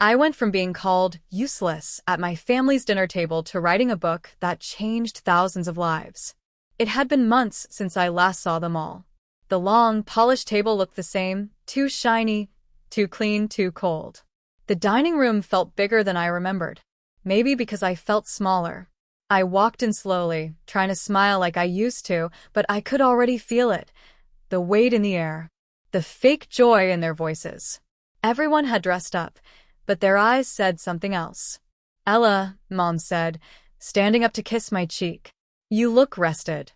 I went from being called useless at my family's dinner table to writing a book that changed thousands of lives. It had been months since I last saw them all. The long, polished table looked the same, too shiny, too clean, too cold. The dining room felt bigger than I remembered. Maybe because I felt smaller. I walked in slowly, trying to smile like I used to, but I could already feel it. The weight in the air. The fake joy in their voices. Everyone had dressed up, but their eyes said something else. "Ella," Mom said, standing up to kiss my cheek. "You look rested."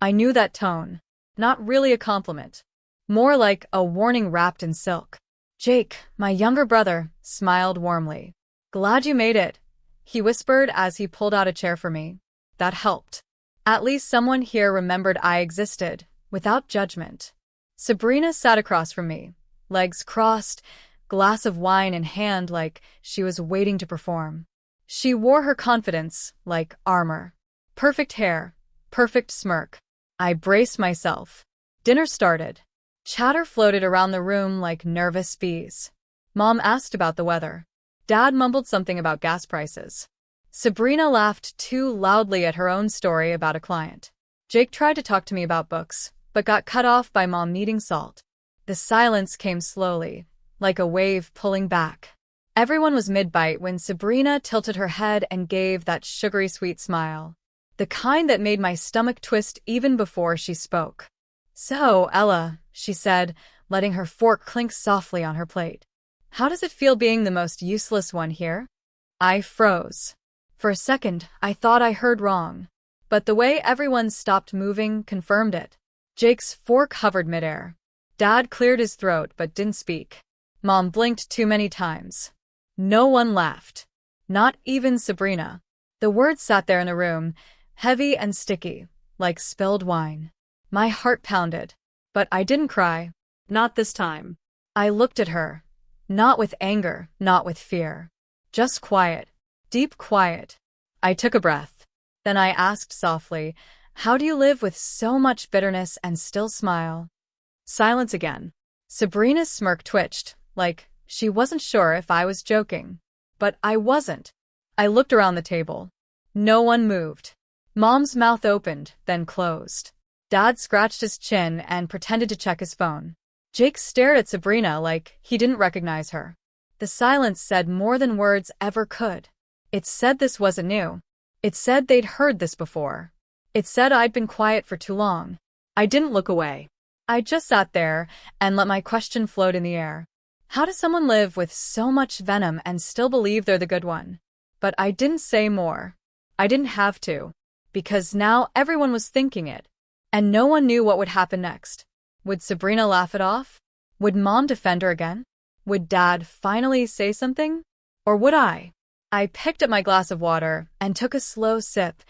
I knew that tone. Not really a compliment. More like a warning wrapped in silk. Jake, my younger brother, smiled warmly. "Glad you made it," he whispered as he pulled out a chair for me. That helped. At least someone here remembered I existed, without judgment. Sabrina sat across from me, legs crossed, glass of wine in hand like she was waiting to perform. She wore her confidence like armor. Perfect hair, perfect smirk. I braced myself. Dinner started. Chatter floated around the room like nervous bees. Mom asked about the weather. Dad mumbled something about gas prices. Sabrina laughed too loudly at her own story about a client. Jake tried to talk to me about books, but got cut off by Mom needing salt. The silence came slowly, like a wave pulling back. Everyone was mid-bite when Sabrina tilted her head and gave that sugary sweet smile. The kind that made my stomach twist even before she spoke. "So, Ella," she said, letting her fork clink softly on her plate. "How does it feel being the most useless one here?" I froze. For a second, I thought I heard wrong. But the way everyone stopped moving confirmed it. Jake's fork hovered midair. Dad cleared his throat but didn't speak. Mom blinked too many times. No one laughed. Not even Sabrina. The words sat there in the room, heavy and sticky, like spilled wine. My heart pounded. But I didn't cry. Not this time. I looked at her. Not with anger, not with fear. Just quiet. Deep quiet. I took a breath. Then I asked softly, "How do you live with so much bitterness and still smile?" Silence again. Sabrina's smirk twitched, like she wasn't sure if I was joking. But I wasn't. I looked around the table. No one moved. Mom's mouth opened, then closed. Dad scratched his chin and pretended to check his phone. Jake stared at Sabrina like he didn't recognize her. The silence said more than words ever could. It said this wasn't new. It said they'd heard this before. It said I'd been quiet for too long. I didn't look away. I just sat there and let my question float in the air. How does someone live with so much venom and still believe they're the good one? But I didn't say more. I didn't have to. Because now everyone was thinking it. And no one knew what would happen next. Would Sabrina laugh it off? Would Mom defend her again? Would Dad finally say something? Or would I? I picked up my glass of water and took a slow sip,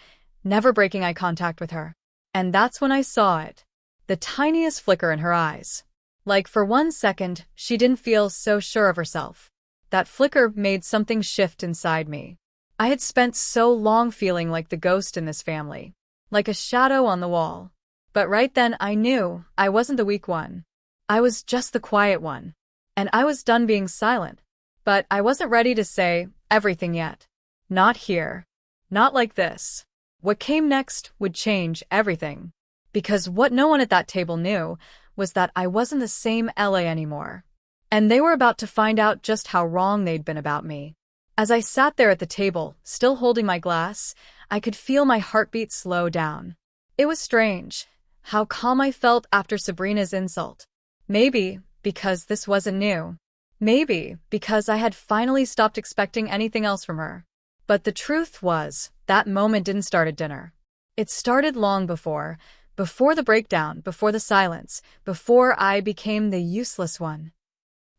never breaking eye contact with her. And that's when I saw it. The tiniest flicker in her eyes. Like for 1 second, she didn't feel so sure of herself. That flicker made something shift inside me. I had spent so long feeling like the ghost in this family. Like a shadow on the wall. But right then I knew I wasn't the weak one. I was just the quiet one. And I was done being silent. But I wasn't ready to say everything yet. Not here. Not like this. What came next would change everything. Because what no one at that table knew was that I wasn't the same Ella anymore. And they were about to find out just how wrong they'd been about me. As I sat there at the table, still holding my glass, I could feel my heartbeat slow down. It was strange, how calm I felt after Sabrina's insult. Maybe because this wasn't new. Maybe because I had finally stopped expecting anything else from her. But the truth was, that moment didn't start at dinner. It started long before the breakdown, before the silence, before I became the useless one.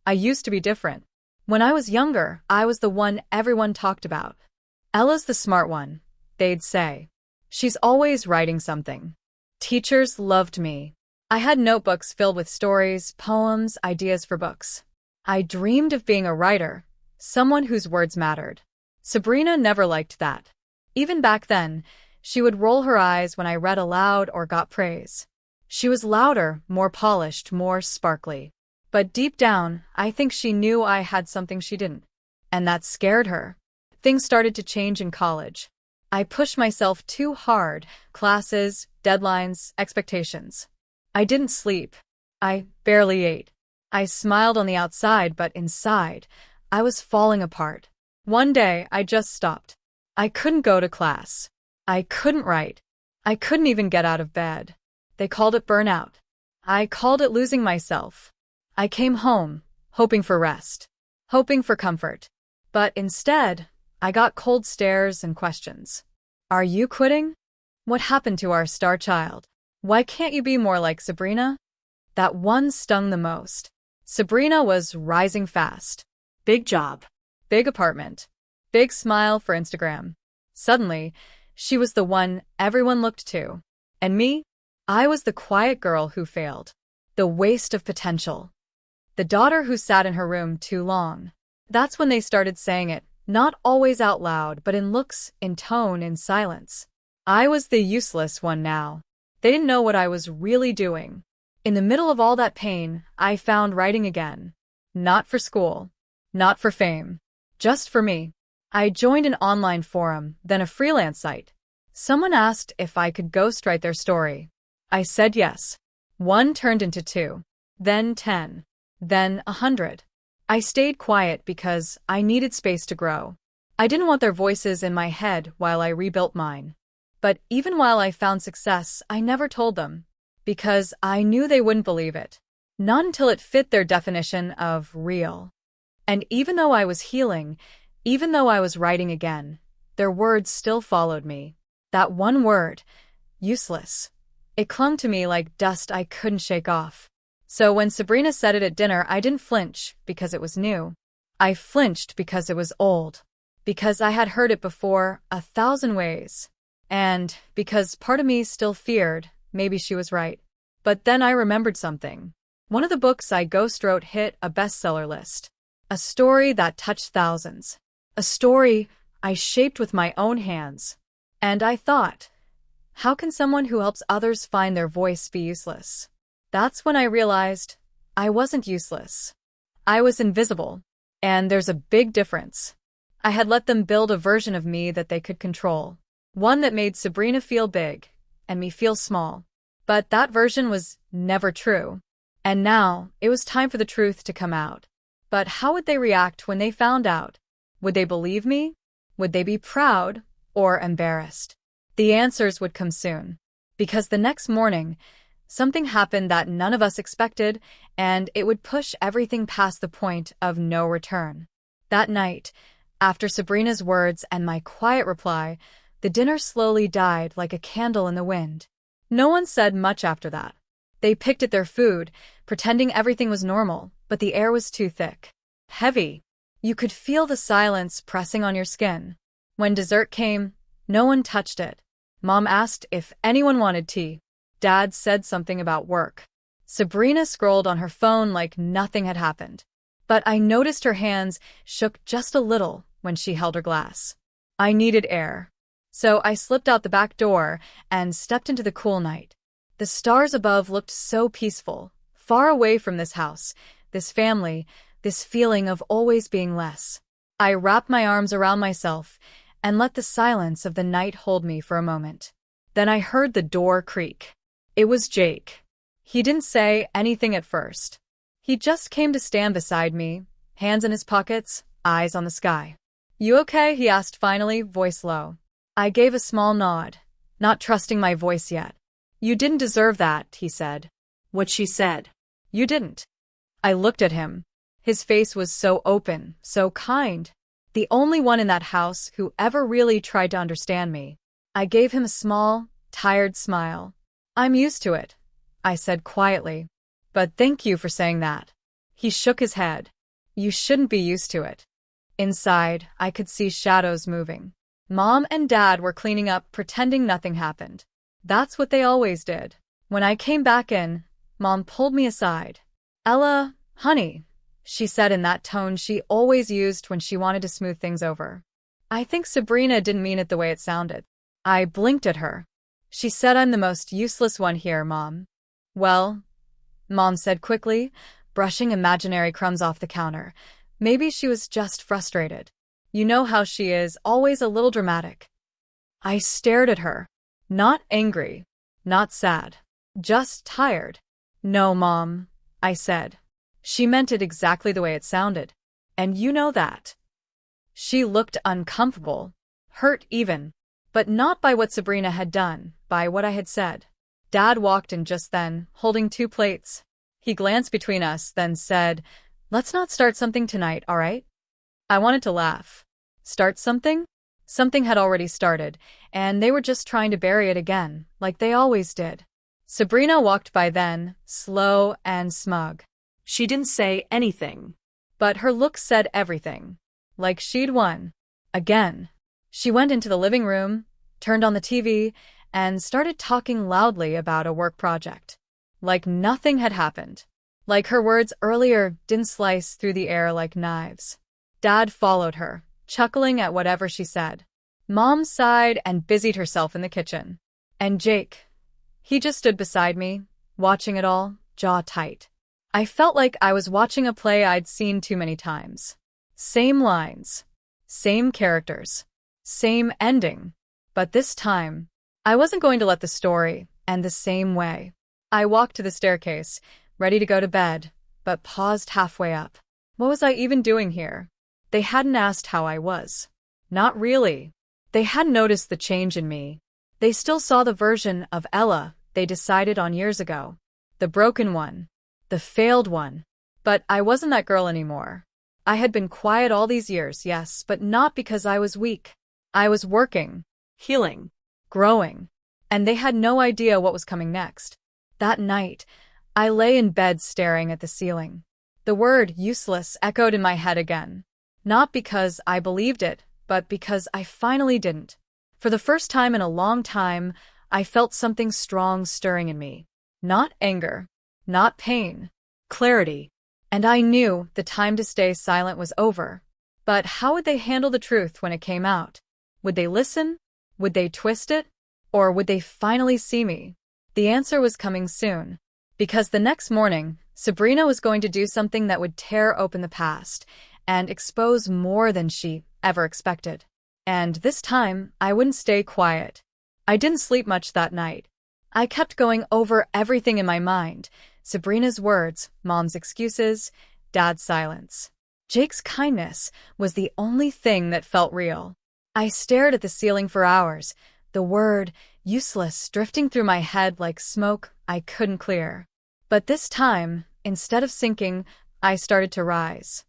I used to be different. When I was younger, I was the one everyone talked about. Ella's the smart one, they'd say. She's always writing something. Teachers loved me. I had notebooks filled with stories, poems, ideas for books. I dreamed of being a writer, someone whose words mattered. Sabrina never liked that. Even back then, she would roll her eyes when I read aloud or got praise. She was louder, more polished, more sparkly. But deep down, I think she knew I had something she didn't. and that scared her. Things started to change in college. I pushed myself too hard, classes, deadlines, expectations. I didn't sleep. I barely ate. I smiled on the outside, but inside, I was falling apart. One day, I just stopped. I couldn't go to class. I couldn't write. I couldn't even get out of bed. They called it burnout. I called it losing myself. I came home, hoping for rest, hoping for comfort. But instead, I got cold stares and questions. Are you quitting? What happened to our star child? Why can't you be more like Sabrina? That one stung the most. Sabrina was rising fast. Big job. Big apartment. Big smile for Instagram. Suddenly, she was the one everyone looked to. And me? I was the quiet girl who failed. The waste of potential. The daughter who sat in her room too long. That's when they started saying it, not always out loud, but in looks, in tone, in silence. I was the useless one now. They didn't know what I was really doing. In the middle of all that pain, I found writing again. Not for school. Not for fame. Just for me. I joined an online forum, then a freelance site. Someone asked if I could ghostwrite their story. I said yes. 1 turned into 2. Then 10. Then 100. I stayed quiet because I needed space to grow. I didn't want their voices in my head while I rebuilt mine. But even while I found success, I never told them. Because I knew they wouldn't believe it. Not until it fit their definition of real. And even though I was healing, even though I was writing again, their words still followed me. That one word, useless. It clung to me like dust I couldn't shake off. So when Sabrina said it at dinner, I didn't flinch because it was new. I flinched because it was old. Because I had heard it before 1,000 ways. And because part of me still feared maybe she was right. But then I remembered something. One of the books I ghostwrote hit a bestseller list. A story that touched thousands. A story I shaped with my own hands. And I thought, how can someone who helps others find their voice be useless? That's when I realized I wasn't useless. I was invisible. And there's a big difference. I had let them build a version of me that they could control. One that made Sabrina feel big and me feel small. But that version was never true. And now it was time for the truth to come out. But how would they react when they found out? Would they believe me? Would they be proud or embarrassed? The answers would come soon. Because the next morning, something happened that none of us expected, and it would push everything past the point of no return. That night, after Sabrina's words and my quiet reply, the dinner slowly died like a candle in the wind. No one said much after that. They picked at their food, pretending everything was normal, but the air was too thick. Heavy. You could feel the silence pressing on your skin. When dessert came, no one touched it. Mom asked if anyone wanted tea. Dad said something about work. Sabrina scrolled on her phone like nothing had happened. But I noticed her hands shook just a little when she held her glass. I needed air. So I slipped out the back door and stepped into the cool night. The stars above looked so peaceful, far away from this house, this family, this feeling of always being less. I wrapped my arms around myself and let the silence of the night hold me for a moment. Then I heard the door creak. It was Jake. He didn't say anything at first. He just came to stand beside me, hands in his pockets, eyes on the sky. "You okay?" he asked finally, voice low. I gave a small nod, not trusting my voice yet. "You didn't deserve that," he said. What she said. "You didn't." I looked at him. His face was so open, so kind. The only one in that house who ever really tried to understand me. I gave him a small, tired smile. "I'm used to it," I said quietly. "But thank you for saying that." He shook his head. "You shouldn't be used to it." Inside, I could see shadows moving. Mom and Dad were cleaning up, pretending nothing happened. That's what they always did. When I came back in, Mom pulled me aside. "Ella, honey," she said in that tone she always used when she wanted to smooth things over. "I think Sabrina didn't mean it the way it sounded." I blinked at her. "She said I'm the most useless one here, Mom." "Well," Mom said quickly, brushing imaginary crumbs off the counter, Maybe she was just frustrated. You know how she is, always a little dramatic. I stared at her. Not angry, not sad, just tired. No, Mom, I said. She meant it exactly the way it sounded. And you know that. She looked uncomfortable, hurt even, but not by what Sabrina had done, by what I had said. Dad walked in just then, holding 2 plates. He glanced between us, then said, "Let's not start something tonight, all right?" I wanted to laugh. Start something? Something had already started, and they were just trying to bury it again, like they always did. Sabrina walked by then, slow and smug. She didn't say anything, but her look said everything. Like she'd won. Again. She went into the living room, turned on the TV, and started talking loudly about a work project. Like nothing had happened. Like her words earlier didn't slice through the air like knives. Dad followed her, chuckling at whatever she said. Mom sighed and busied herself in the kitchen. And Jake, he just stood beside me, watching it all, jaw tight. I felt like I was watching a play I'd seen too many times. Same lines, same characters, same ending. But this time, I wasn't going to let the story end the same way. I walked to the staircase, ready to go to bed, but paused halfway up. What was I even doing here? They hadn't asked how I was. Not really. They hadn't noticed the change in me. They still saw the version of Ella they decided on years ago. The broken one. The failed one. But I wasn't that girl anymore. I had been quiet all these years, yes, but not because I was weak. I was working, healing, growing, and they had no idea what was coming next. That night, I lay in bed staring at the ceiling. The word useless echoed in my head again. Not because I believed it, but because I finally didn't. For the first time in a long time, I felt something strong stirring in me. Not anger, not pain, clarity. And I knew the time to stay silent was over. But how would they handle the truth when it came out? Would they listen? Would they twist it? Or would they finally see me? The answer was coming soon. Because the next morning, Sabrina was going to do something that would tear open the past and expose more than she ever expected. And this time, I wouldn't stay quiet. I didn't sleep much that night. I kept going over everything in my mind. Sabrina's words, Mom's excuses, Dad's silence. Jake's kindness was the only thing that felt real. I stared at the ceiling for hours, the word useless drifting through my head like smoke I couldn't clear. But this time, instead of sinking, I started to rise.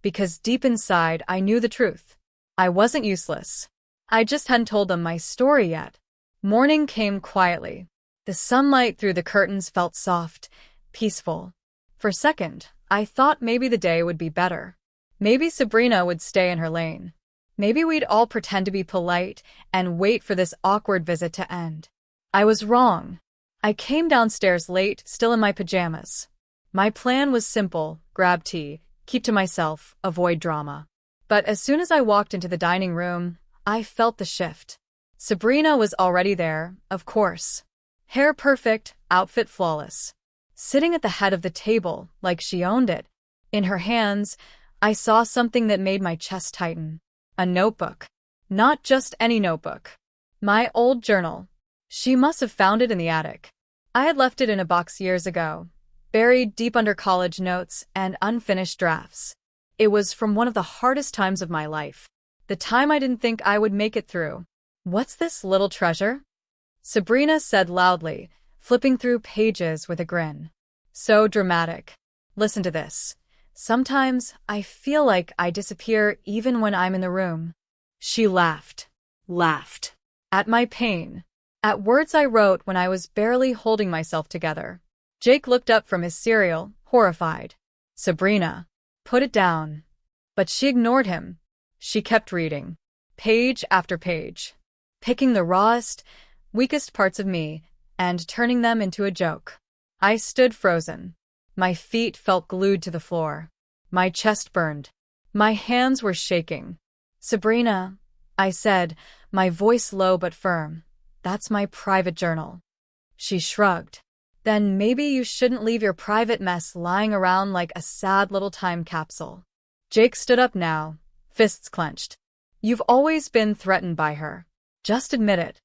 Because deep inside, I knew the truth. I wasn't useless. I just hadn't told them my story yet. Morning came quietly. The sunlight through the curtains felt soft, peaceful. For a second, I thought maybe the day would be better. Maybe Sabrina would stay in her lane. Maybe we'd all pretend to be polite and wait for this awkward visit to end. I was wrong. I came downstairs late, still in my pajamas. My plan was simple: grab tea, keep to myself, avoid drama. But as soon as I walked into the dining room, I felt the shift. Sabrina was already there, of course. Hair perfect, outfit flawless. Sitting at the head of the table, like she owned it. In her hands, I saw something that made my chest tighten. A notebook. Not just any notebook. My old journal. She must have found it in the attic. I had left it in a box years ago, buried deep under college notes and unfinished drafts. It was from one of the hardest times of my life. The time I didn't think I would make it through. What's this little treasure? Sabrina said loudly, flipping through pages with a grin. So dramatic. Listen to this. Sometimes I feel like I disappear even when I'm in the room. She laughed. Laughed. At my pain. At words I wrote when I was barely holding myself together. Jake looked up from his cereal, horrified. Sabrina. Put it down. But she ignored him. She kept reading. Page after page. Picking the rawest, weakest parts of me and turning them into a joke. I stood frozen. My feet felt glued to the floor. My chest burned. My hands were shaking. Sabrina, I said, my voice low but firm. That's my private journal. She shrugged. Then maybe you shouldn't leave your private mess lying around like a sad little time capsule. Jake stood up now, fists clenched. You've always been threatened by her. Just admit it.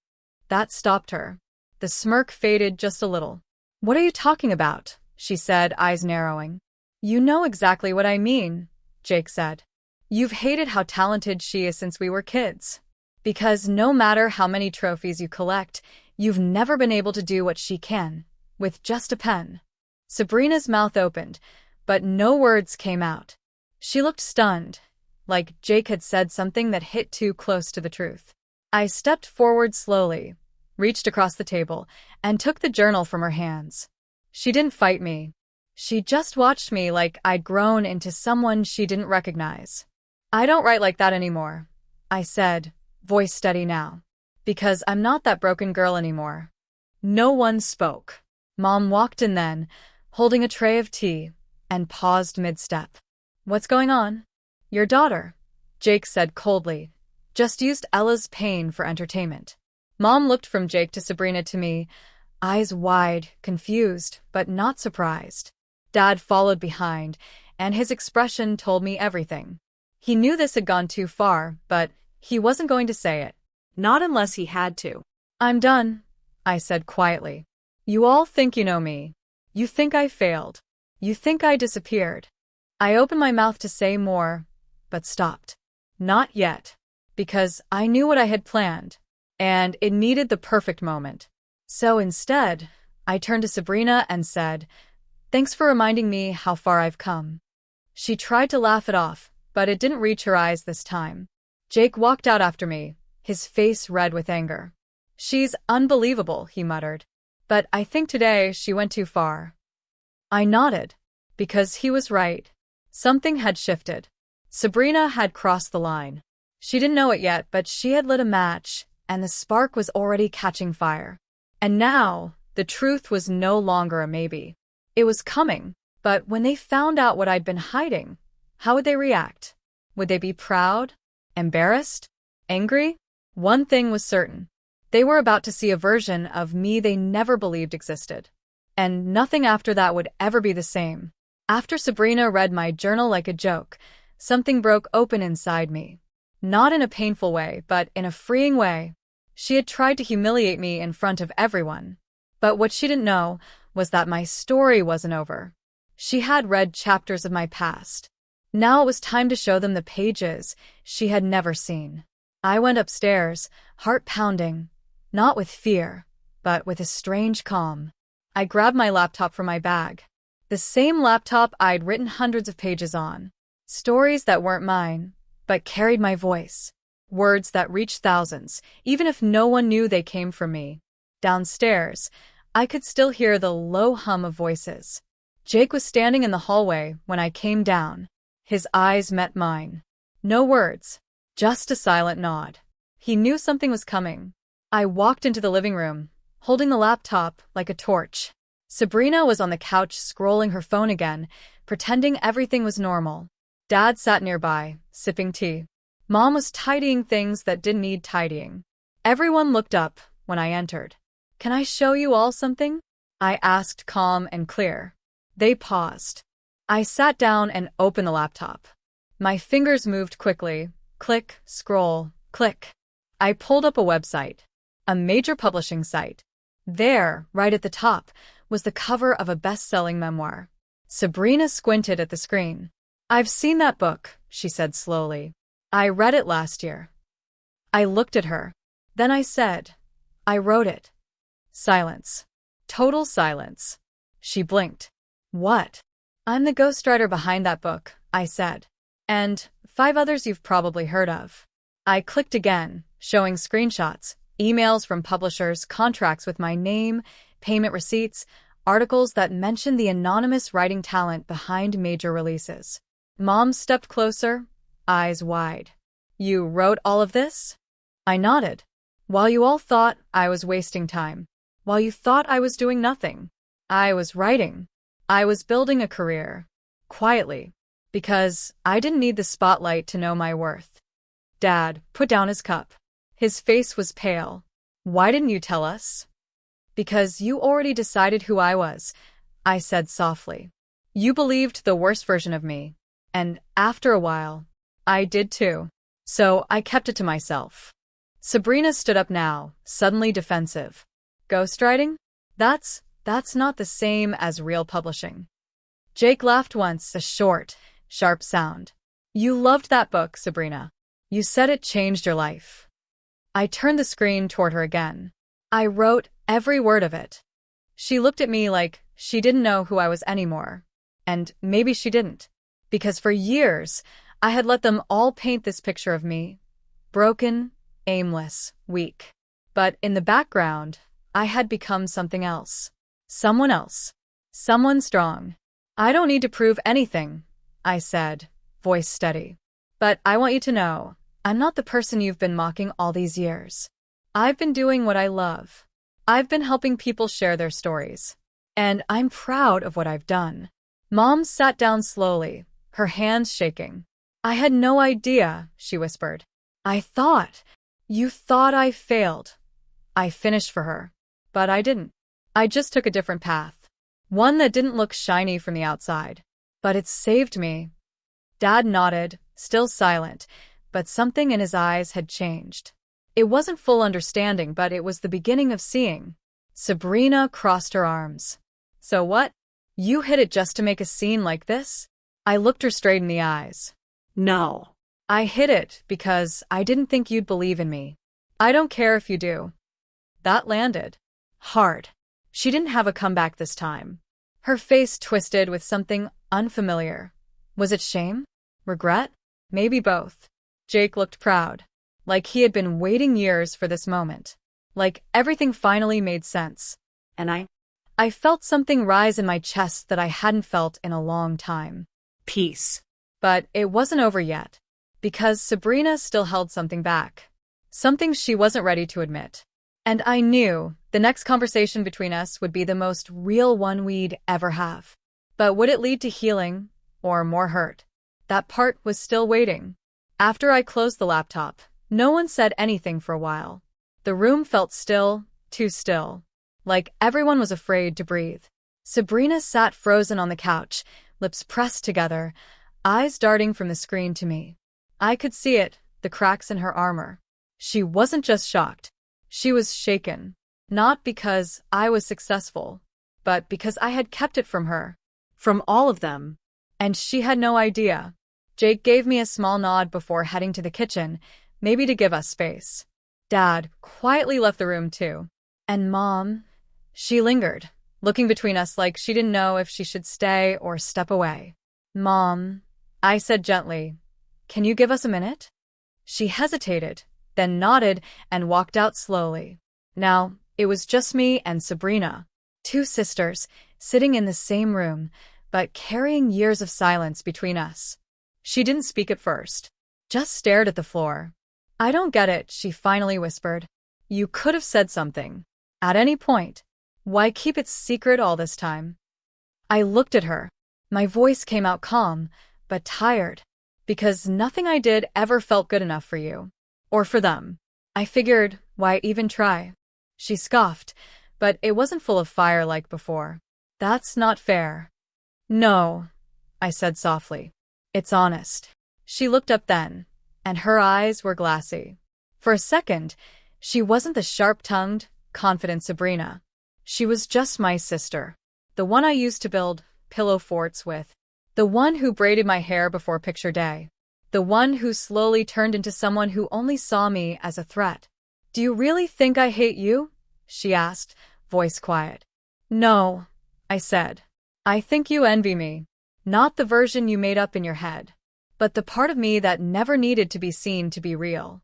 That stopped her. The smirk faded just a little. What are you talking about? She said, eyes narrowing. You know exactly what I mean, Jake said. You've hated how talented she is since we were kids. Because no matter how many trophies you collect, you've never been able to do what she can, with just a pen. Sabrina's mouth opened, but no words came out. She looked stunned, like Jake had said something that hit too close to the truth. I stepped forward slowly, reached across the table, and took the journal from her hands. She didn't fight me. She just watched me like I'd grown into someone she didn't recognize. I don't write like that anymore, I said, voice steady now. Because I'm not that broken girl anymore. No one spoke. Mom walked in then, holding a tray of tea, and paused mid-step. What's going on? Your daughter, Jake said coldly, just used Ella's pain for entertainment. Mom looked from Jake to Sabrina to me, eyes wide, confused, but not surprised. Dad followed behind, and his expression told me everything. He knew this had gone too far, but he wasn't going to say it. Not unless he had to. I'm done, I said quietly. You all think you know me. You think I failed. You think I disappeared. I opened my mouth to say more, but stopped. Not yet. Because I knew what I had planned, and it needed the perfect moment. So instead, I turned to Sabrina and said, Thanks for reminding me how far I've come. She tried to laugh it off, but it didn't reach her eyes this time. Jake walked out after me, his face red with anger. She's unbelievable, he muttered. But I think today she went too far. I nodded, because he was right. Something had shifted. Sabrina had crossed the line. She didn't know it yet, but she had lit a match, and the spark was already catching fire. And now, the truth was no longer a maybe. It was coming, but when they found out what I'd been hiding, how would they react? Would they be proud? Embarrassed? Angry? One thing was certain. They were about to see a version of me they never believed existed. And nothing after that would ever be the same. After Sabrina read my journal like a joke, something broke open inside me. Not in a painful way, but in a freeing way. She had tried to humiliate me in front of everyone. But what she didn't know was that my story wasn't over. She had read chapters of my past. Now it was time to show them the pages she had never seen. I went upstairs, heart pounding, not with fear, but with a strange calm. I grabbed my laptop from my bag. The same laptop I'd written hundreds of pages on. Stories that weren't mine, but carried my voice. Words that reached thousands, even if no one knew they came from me. Downstairs, I could still hear the low hum of voices. Jake was standing in the hallway when I came down. His eyes met mine. No words, just a silent nod. He knew something was coming. I walked into the living room, holding the laptop like a torch. Sabrina was on the couch scrolling her phone again, pretending everything was normal. Dad sat nearby, sipping tea. Mom was tidying things that didn't need tidying. Everyone looked up when I entered. Can I show you all something? I asked, calm and clear. They paused. I sat down and opened the laptop. My fingers moved quickly. Click, scroll, click. I pulled up a website. A major publishing site. There, right at the top, was the cover of a best-selling memoir. Sabrina squinted at the screen. I've seen that book, she said slowly. I read it last year. I looked at her. Then I said, I wrote it. Silence. Total silence. She blinked. What? I'm the ghostwriter behind that book, I said. And 5 others you've probably heard of. I clicked again, showing screenshots, emails from publishers, contracts with my name, payment receipts, articles that mentioned the anonymous writing talent behind major releases. Mom stepped closer, eyes wide. You wrote all of this? I nodded. While you all thought I was wasting time, while you thought I was doing nothing, I was writing. I was building a career. Quietly. Because I didn't need the spotlight to know my worth. Dad put down his cup. His face was pale. Why didn't you tell us? Because you already decided who I was, I said softly. You believed the worst version of me. And after a while, I did too. So I kept it to myself. Sabrina stood up now, suddenly defensive. Ghostwriting? That's not the same as real publishing. Jake laughed once, a short, sharp sound. You loved that book, Sabrina. You said it changed your life. I turned the screen toward her again. I wrote every word of it. She looked at me like she didn't know who I was anymore. And maybe she didn't. Because for years, I had let them all paint this picture of me. Broken, aimless, weak. But in the background, I had become something else. Someone else. Someone strong. I don't need to prove anything, I said, voice steady. But I want you to know, I'm not the person you've been mocking all these years. I've been doing what I love. I've been helping people share their stories. And I'm proud of what I've done. Mom sat down slowly, her hands shaking. I had no idea, she whispered. You thought I failed. I finished for her. But I didn't. I just took a different path. One that didn't look shiny from the outside. But it saved me. Dad nodded, still silent, but something in his eyes had changed. It wasn't full understanding, but it was the beginning of seeing. Sabrina crossed her arms. So what? You hid it just to make a scene like this? I looked her straight in the eyes. No. I hid it because I didn't think you'd believe in me. I don't care if you do. That landed. Hard. She didn't have a comeback this time. Her face twisted with something unfamiliar. Was it shame? Regret? Maybe both. Jake looked proud. Like he had been waiting years for this moment. Like everything finally made sense. And I felt something rise in my chest that I hadn't felt in a long time. Peace. But it wasn't over yet. Because Sabrina still held something back. Something she wasn't ready to admit. And I knew the next conversation between us would be the most real one we'd ever have. But would it lead to healing or more hurt? That part was still waiting. After I closed the laptop, no one said anything for a while. The room felt still, too still. Like everyone was afraid to breathe. Sabrina sat frozen on the couch, lips pressed together, eyes darting from the screen to me. I could see it, the cracks in her armor. She wasn't just shocked. She was shaken. Not because I was successful, but because I had kept it from her. From all of them. And she had no idea. Jake gave me a small nod before heading to the kitchen, maybe to give us space. Dad quietly left the room too. And Mom, she lingered, looking between us like she didn't know if she should stay or step away. Mom, I said gently, can you give us a minute? She hesitated, then nodded and walked out slowly. Now, it was just me and Sabrina, two sisters, sitting in the same room, but carrying years of silence between us. She didn't speak at first, just stared at the floor. I don't get it, she finally whispered. You could have said something. At any point. Why keep it secret all this time? I looked at her. My voice came out calm, but tired. Because nothing I did ever felt good enough for you. Or for them. I figured, why even try? She scoffed, but it wasn't full of fire like before. That's not fair. No, I said softly. It's honest. She looked up then, and her eyes were glassy. For a second, she wasn't the sharp-tongued, confident Sabrina. She was just my sister. The one I used to build pillow forts with. The one who braided my hair before picture day. The one who slowly turned into someone who only saw me as a threat. Do you really think I hate you? She asked, voice quiet. No, I said. I think you envy me. Not the version you made up in your head, but the part of me that never needed to be seen to be real.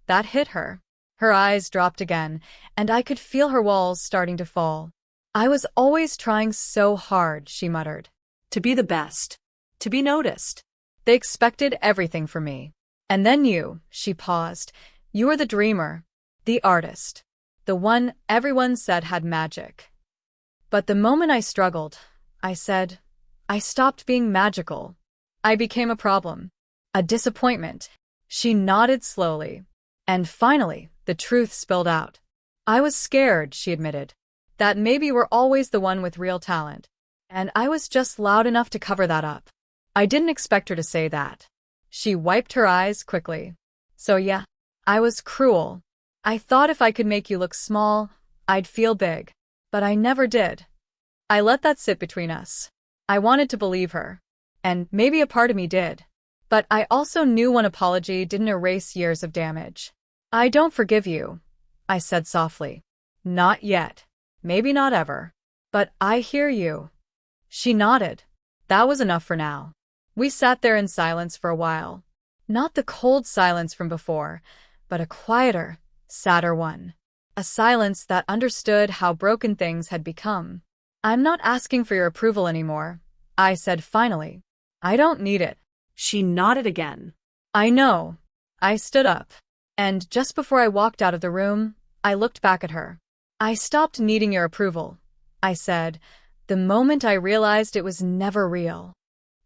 That hit her. Her eyes dropped again, and I could feel her walls starting to fall. I was always trying so hard, she muttered. To be the best. To be noticed. They expected everything from me. And then you, she paused. You were the dreamer. The artist. The one everyone said had magic. But the moment I struggled, I said, I stopped being magical. I became a problem. A disappointment. She nodded slowly. And finally, the truth spilled out. I was scared, she admitted. That maybe we're always the one with real talent. And I was just loud enough to cover that up. I didn't expect her to say that. She wiped her eyes quickly. So yeah, I was cruel. I thought if I could make you look small, I'd feel big. But I never did. I let that sit between us. I wanted to believe her. And maybe a part of me did. But I also knew one apology didn't erase years of damage. I don't forgive you, I said softly. Not yet. Maybe not ever. But I hear you. She nodded. That was enough for now. We sat there in silence for a while. Not the cold silence from before, but a quieter, sadder one. A silence that understood how broken things had become. I'm not asking for your approval anymore, I said finally. I don't need it. She nodded again. I know. I stood up. And just before I walked out of the room, I looked back at her. I stopped needing your approval, I said, the moment I realized it was never real.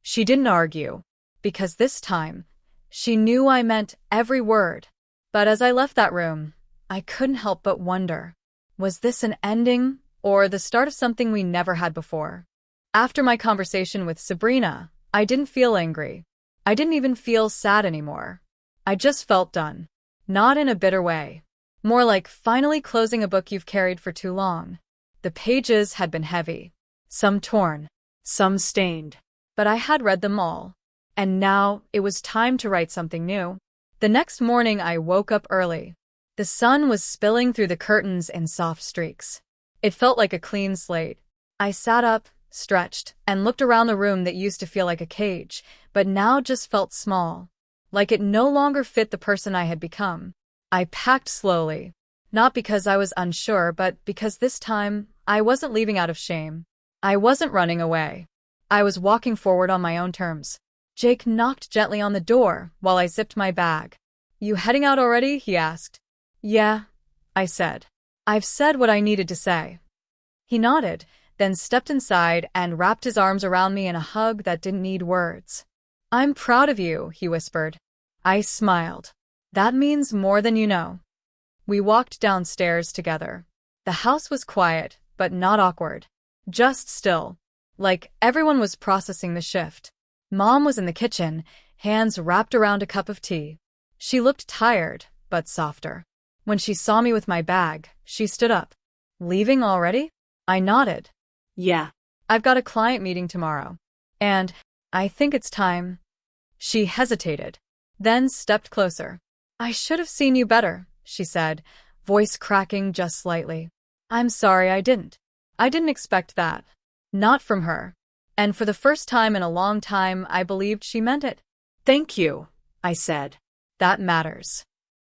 She didn't argue, because this time, she knew I meant every word. But as I left that room, I couldn't help but wonder, was this an ending or the start of something we never had before? After my conversation with Sabrina, I didn't feel angry. I didn't even feel sad anymore. I just felt done. Not in a bitter way. More like finally closing a book you've carried for too long. The pages had been heavy. Some torn. Some stained. But I had read them all. And now it was time to write something new. The next morning I woke up early. The sun was spilling through the curtains in soft streaks. It felt like a clean slate. I sat up, stretched, and looked around the room that used to feel like a cage, but now just felt small. Like it no longer fit the person I had become. I packed slowly. Not because I was unsure, but because this time, I wasn't leaving out of shame. I wasn't running away. I was walking forward on my own terms. Jake knocked gently on the door while I zipped my bag. You heading out already? He asked. Yeah, I said. I've said what I needed to say. He nodded, then stepped inside and wrapped his arms around me in a hug that didn't need words. I'm proud of you, he whispered. I smiled. That means more than you know. We walked downstairs together. The house was quiet, but not awkward. Just still. Like everyone was processing the shift. Mom was in the kitchen, hands wrapped around a cup of tea. She looked tired, but softer. When she saw me with my bag, she stood up. Leaving already? I nodded. Yeah. I've got a client meeting tomorrow. And I think it's time. She hesitated, then stepped closer. I should have seen you better, she said, voice cracking just slightly. I'm sorry I didn't. I didn't expect that. Not from her. And for the first time in a long time, I believed she meant it. Thank you, I said. That matters.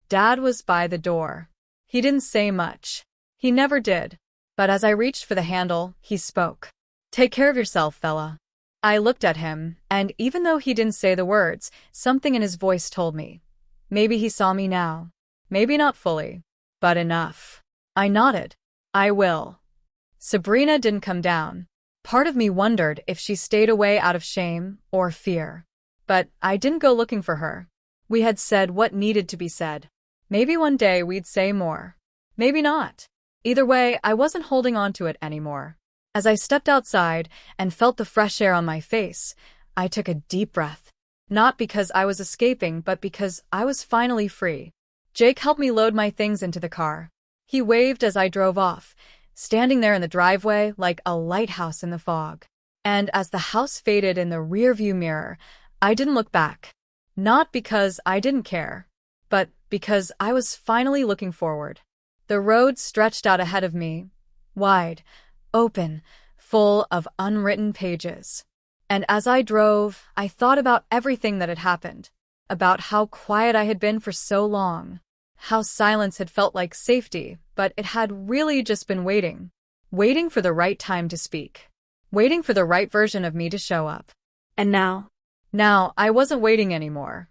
Dad was by the door. He didn't say much. He never did. But as I reached for the handle, he spoke. Take care of yourself, fella. I looked at him, and even though he didn't say the words, something in his voice told me. Maybe he saw me now. Maybe not fully. But enough. I nodded. I will. Sabrina didn't come down. Part of me wondered if she stayed away out of shame or fear. But I didn't go looking for her. We had said what needed to be said. Maybe one day we'd say more. Maybe not. Either way, I wasn't holding on to it anymore. As I stepped outside and felt the fresh air on my face, I took a deep breath. Not because I was escaping, but because I was finally free. Jake helped me load my things into the car. He waved as I drove off, standing there in the driveway like a lighthouse in the fog. And as the house faded in the rearview mirror, I didn't look back. Not because I didn't care, but because I was finally looking forward. The road stretched out ahead of me, wide, open, full of unwritten pages. And as I drove, I thought about everything that had happened, about how quiet I had been for so long, how silence had felt like safety, but it had really just been waiting for the right time to speak, waiting for the right version of me to show up. And now? Now, I wasn't waiting anymore.